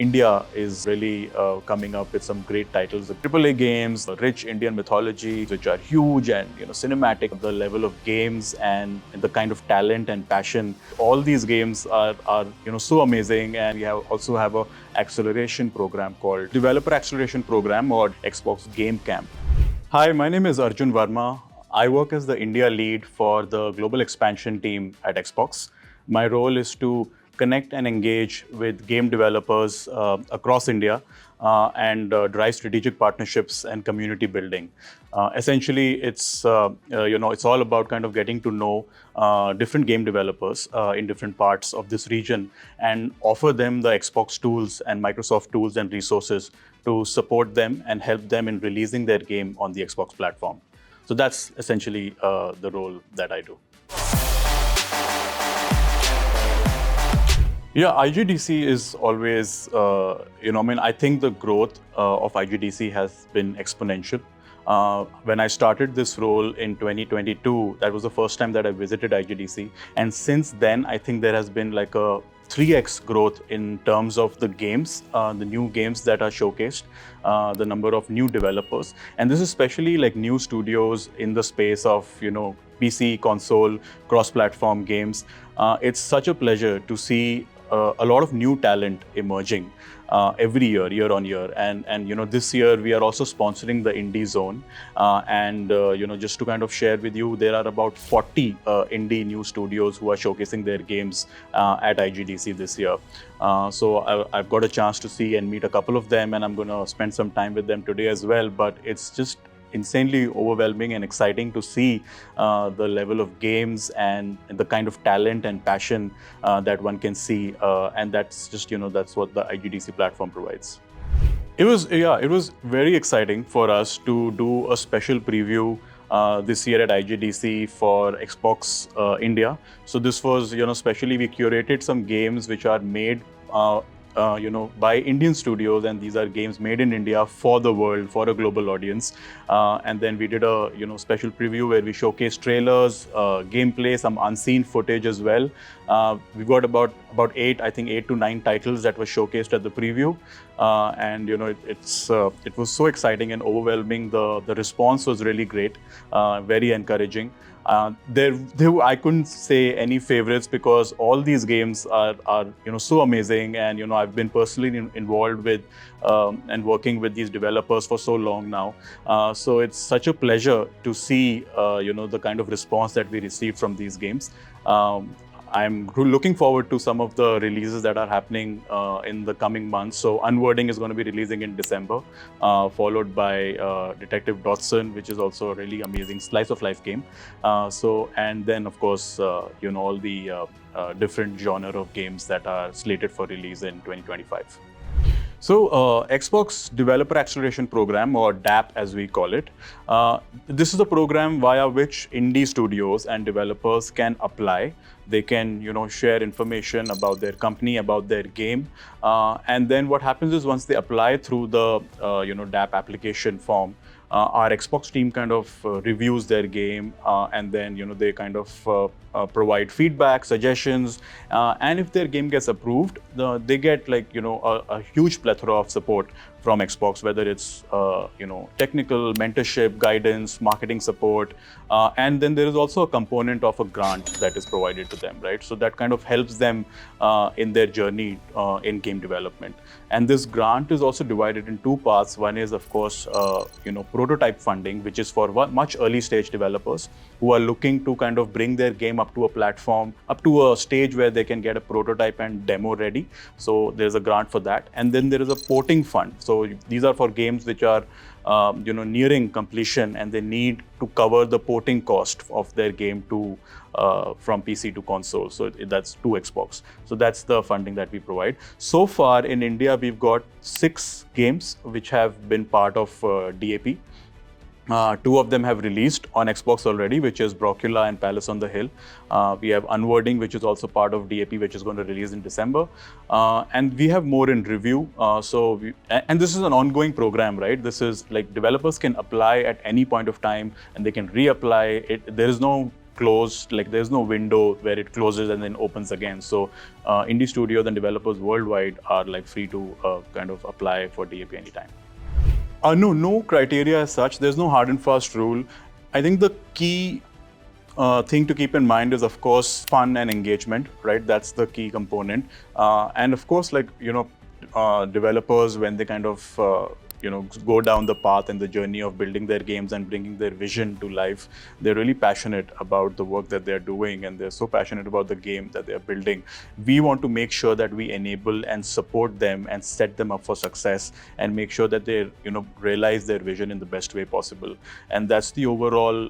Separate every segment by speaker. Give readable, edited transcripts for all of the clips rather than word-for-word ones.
Speaker 1: India is really coming up with some great titles, the AAA games, the rich Indian mythology, which are huge and cinematic. The level of games and the kind of talent and passion, all these games are so amazing. And we also have a acceleration program called Developer Acceleration Program or Xbox Game Camp. Hi, my name is Arjun Varma. I work as the India lead for the global expansion team at Xbox. My role is to connect and engage with game developers across India and drive strategic partnerships and community building. Essentially, it's all about kind of getting to know different game developers in different parts of this region and offer them the Xbox tools and Microsoft tools and resources to support them and help them in releasing their game on the Xbox platform. So that's essentially the role that I do. Yeah, IGDC is always, I think the growth of IGDC has been exponential. When I started this role in 2022, that was the first time that I visited IGDC. And since then, I think there has been like a 3x growth in terms of the games, the new games that are showcased, the number of new developers. And this is especially like new studios in the space of, PC, console, cross-platform games. It's such a pleasure to see a lot of new talent emerging every year on year. And this year we are also sponsoring the Indie Zone. Just to kind of share with you, there are about 40 indie new studios who are showcasing their games at IGDC this year. So I've got a chance to see and meet a couple of them, and I'm going to spend some time with them today as well. But it's just insanely overwhelming and exciting to see the level of games and the kind of talent and passion that one can see, and that's just that's what the IGDC platform provides. It was very exciting for us to do a special preview this year at IGDC for Xbox India. So this was specially we curated some games which are made by Indian studios, and these are games made in India for the world, for a global audience. And then we did a special preview where we showcased trailers, gameplay, some unseen footage as well. We got about 8 to 9 titles that were showcased at the preview, and it was so exciting and overwhelming. The response was really great, very encouraging. I couldn't say any favorites because all these games are so amazing, and I've been personally involved with and working with these developers for so long now. So it's such a pleasure to see the kind of response that we received from these games. I'm looking forward to some of the releases that are happening in the coming months. So Unwording is going to be releasing in December, followed by Detective Dodson, which is also a really amazing slice of life game. And then of course, all the different genre of games that are slated for release in 2025. So Xbox Developer Acceleration Program, or DAP as we call it, this is a program via which indie studios and developers can apply. They can share information about their company, about their game. And then what happens is once they apply through the DAP application form, our Xbox team kind of reviews their game, and then they kind of provide feedback, suggestions, and if their game gets approved, they get a huge plethora of support from Xbox, whether it's technical mentorship, guidance, marketing support, and then there is also a component of a grant that is provided to them, right? So that kind of helps them in their journey in game development. And this grant is also divided in 2 parts. One is, of course, prototype funding, which is for much early stage developers who are looking to kind of bring their game up to a platform, up to a stage where they can get a prototype and demo ready. So there's a grant for that. And then there is a porting fund. So these are for games which are nearing completion, and they need to cover the porting cost of their game to from PC to console. So that's to Xbox. So that's the funding that we provide. So far in India, we've got 6 games which have been part of DAP. 2 of them have released on Xbox already, which is Brocula and Palace on the Hill. We have Unwording, which is also part of DAP, which is going to release in December. And we have more in review. And this is an ongoing program, right? This is like developers can apply at any point of time and they can reapply. There is no closed, like there's no window where it closes and then opens again. So indie studios and developers worldwide are like free to kind of apply for DAP anytime. No criteria as such. There's no hard and fast rule. I think the key thing to keep in mind is, of course, fun and engagement, right? That's the key component. And of course, like, developers, when they kind of, go down the path and the journey of building their games and bringing their vision to life, they're really passionate about the work that they're doing, and they're so passionate about the game that they're building. We want to make sure that we enable and support them and set them up for success and make sure that they, realize their vision in the best way possible. And that's the overall,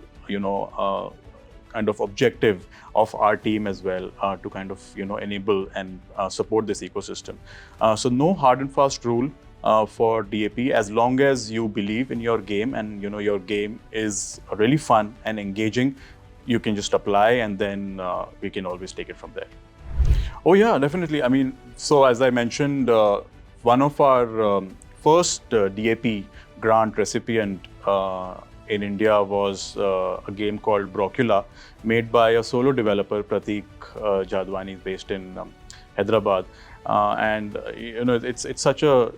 Speaker 1: kind of objective of our team as well, to kind of enable and support this ecosystem. So no hard and fast rule for DAP, as long as you believe in your game and your game is really fun and engaging, you can just apply, and then we can always take it from there. Oh yeah, definitely. I mean, so as I mentioned, one of our first DAP grant recipient in India was a game called Brocula, made by a solo developer, Pratik Jadwani, based in Hyderabad. And it's such a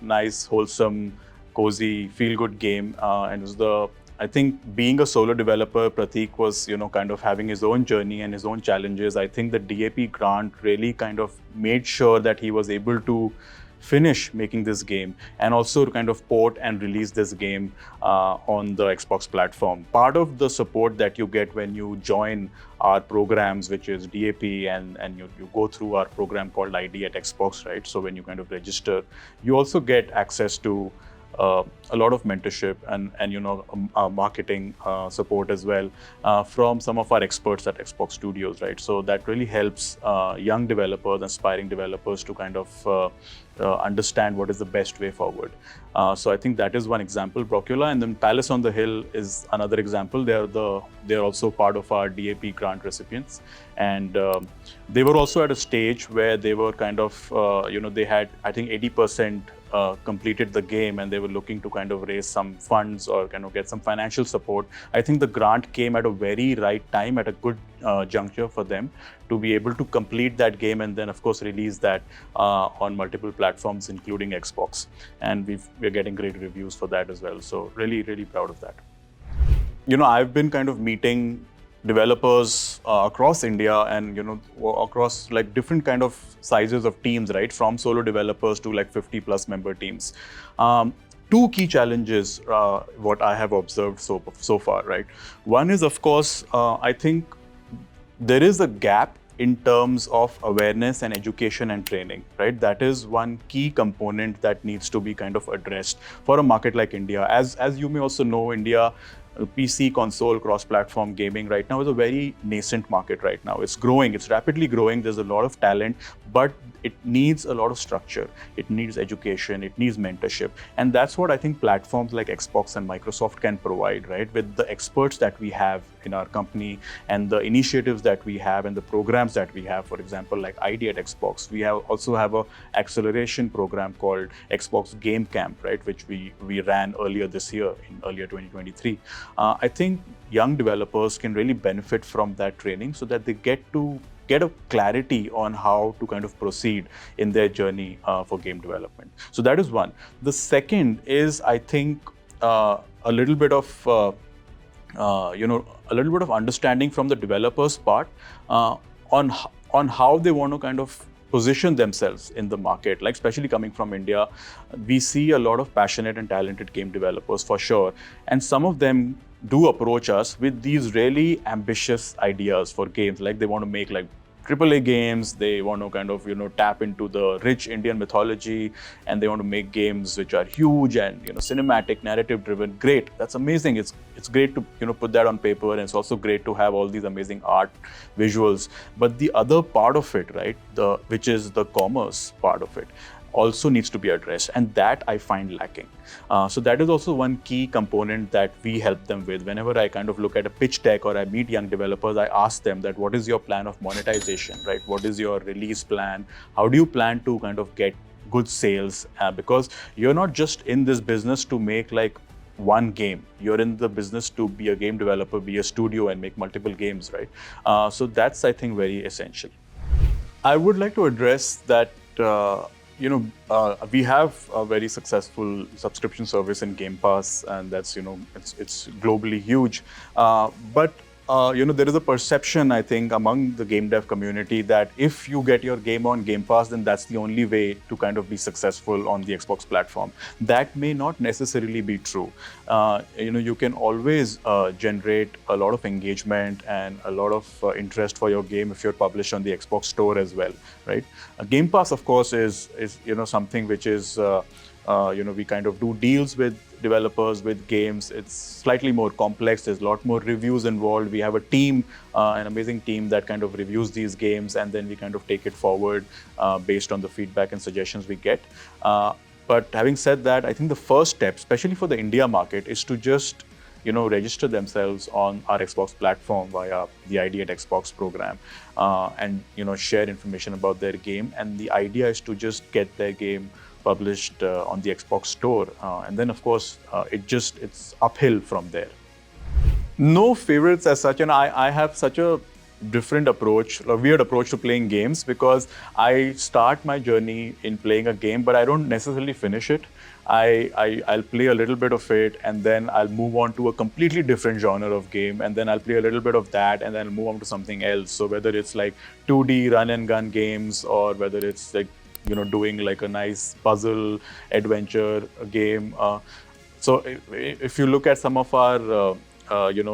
Speaker 1: nice, wholesome, cozy, feel-good game. And it was I think being a solo developer, Pratik was kind of having his own journey and his own challenges. I think the DAP grant really kind of made sure that he was able to finish making this game and also to kind of port and release this game on the Xbox platform. Part of the support that you get when you join our programs, which is DAP, and you go through our program called ID at Xbox, right? So when you kind of register, you also get access to a lot of mentorship and marketing support as well from some of our experts at Xbox Studios, right? So that really helps young developers, aspiring developers to kind of understand what is the best way forward. So I think that is one example, Brocula, and then Palace on the Hill is another example. They're also part of our DAP grant recipients, and they were also at a stage where they were kind of they had, I think, 80% completed the game, and they were looking to kind of raise some funds or kind of get some financial support. I think the grant came at a very right time, at a good juncture for them to be able to complete that game and then of course release that on multiple platforms, including Xbox. And we're getting great reviews for that as well. So really, really proud of that. I've been kind of meeting developers across India and across like different kind of sizes of teams, right? From solo developers to like 50+ member teams. Two key challenges what I have observed so far, right? One is, of course, I think there is a gap in terms of awareness and education and training, right? That is one key component that needs to be kind of addressed for a market like India. As you may also know, India, PC, console, cross-platform gaming right now is a very nascent market right now. It's growing, it's rapidly growing, there's a lot of talent, but it needs a lot of structure. It needs education, it needs mentorship. And that's what I think platforms like Xbox and Microsoft can provide, right? With the experts that we have in our company and the initiatives that we have and the programs that we have, for example, like ID at Xbox. We also have a acceleration program called Xbox Game Camp, right? Which we ran earlier this year, in earlier 2023. I think young developers can really benefit from that training so that they get a clarity on how to kind of proceed in their journey for game development. So that is one. The second is, I think, a little bit of understanding from the developers' part on how they want to kind of position themselves in the market. Like, especially coming from India, we see a lot of passionate and talented game developers for sure, and some of them do approach us with these really ambitious ideas for games. Like, they want to make like AAA games, they want to kind of tap into the rich Indian mythology, and they want to make games which are huge and cinematic, narrative driven. Great, that's amazing. It's great to put that on paper, and it's also great to have all these amazing art visuals. But the other part of it, right, which is the commerce part of it, also needs to be addressed, and that I find lacking. So that is also one key component that we help them with. Whenever I kind of look at a pitch deck or I meet young developers, I ask them that what is your plan of monetization, right? What is your release plan? How do you plan to kind of get good sales? Because you're not just in this business to make like one game. You're in the business to be a game developer, be a studio, and make multiple games, right? So that's, I think, very essential. I would like to address that. We have a very successful subscription service in Game Pass, and that's it's globally huge. But there is a perception, I think, among the game dev community that if you get your game on Game Pass, then that's the only way to kind of be successful on the Xbox platform. That may not necessarily be true. You can always generate a lot of engagement and a lot of interest for your game if you're published on the Xbox Store as well, right? Game Pass, of course, is something which is we kind of do deals with developers, with games. It's slightly more complex. There's a lot more reviews involved. We have a team, an amazing team that kind of reviews these games, and then we kind of take it forward based on the feedback and suggestions we get. But having said that, I think the first step, especially for the India market, is to just register themselves on our Xbox platform via the ID at Xbox program, and share information about their game. And the idea is to just get their game published on the Xbox Store, and then of course it's uphill from there. No favorites as such, and I have such a different approach, a weird approach to playing games, because I start my journey in playing a game, but I don't necessarily finish it. I'll play a little bit of it, and then I'll move on to a completely different genre of game, and then I'll play a little bit of that, and then I'll move on to something else. So whether it's like 2D run and gun games, or whether it's like doing like a nice puzzle adventure game. So if you look at some of our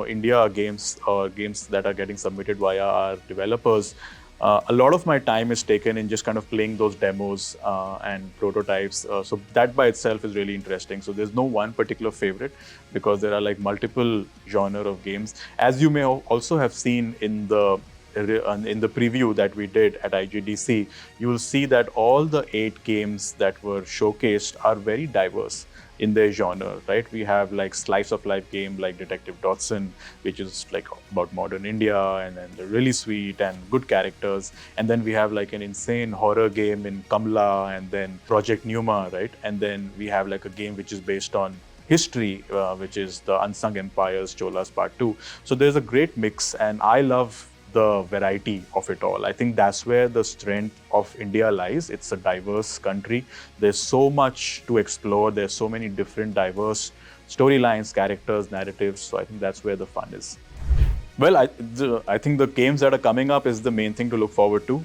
Speaker 1: India games, or games that are getting submitted via our developers, a lot of my time is taken in just kind of playing those demos and prototypes. So that by itself is really interesting. So there's no one particular favorite, because there are like multiple genre of games. As you may also have seen in the preview that we did at IGDC, you will see that all the 8 games that were showcased are very diverse in their genre, right? We have like slice of life game like Detective Dodson, which is like about modern India, and then they're really sweet and good characters. And then we have like an insane horror game in Kamla, and then Project Numa, right? And then we have like a game which is based on history, which is the Unsung Empires Cholas Part 2. So there's a great mix, and I love the variety of it all. I think that's where the strength of India lies. It's a diverse country. There's so much to explore. There's so many different diverse storylines, characters, narratives. So I think that's where the fun is. Well, I think the games that are coming up is the main thing to look forward to.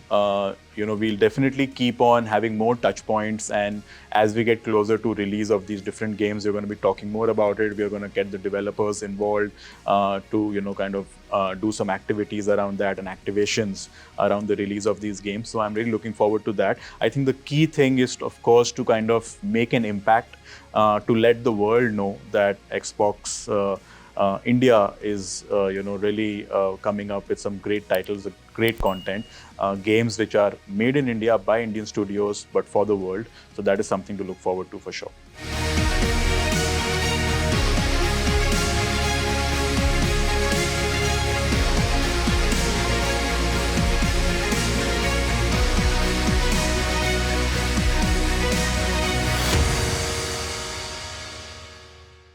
Speaker 1: We'll definitely keep on having more touch points, and as we get closer to release of these different games, we're going to be talking more about it. We're going to get the developers involved to kind of do some activities around that and activations around the release of these games. So I'm really looking forward to that. I think the key thing is, of course, to kind of make an impact, to let the world know that Xbox India is really coming up with some great titles, great content, games which are made in India by Indian studios but for the world. So that is something to look forward to for sure.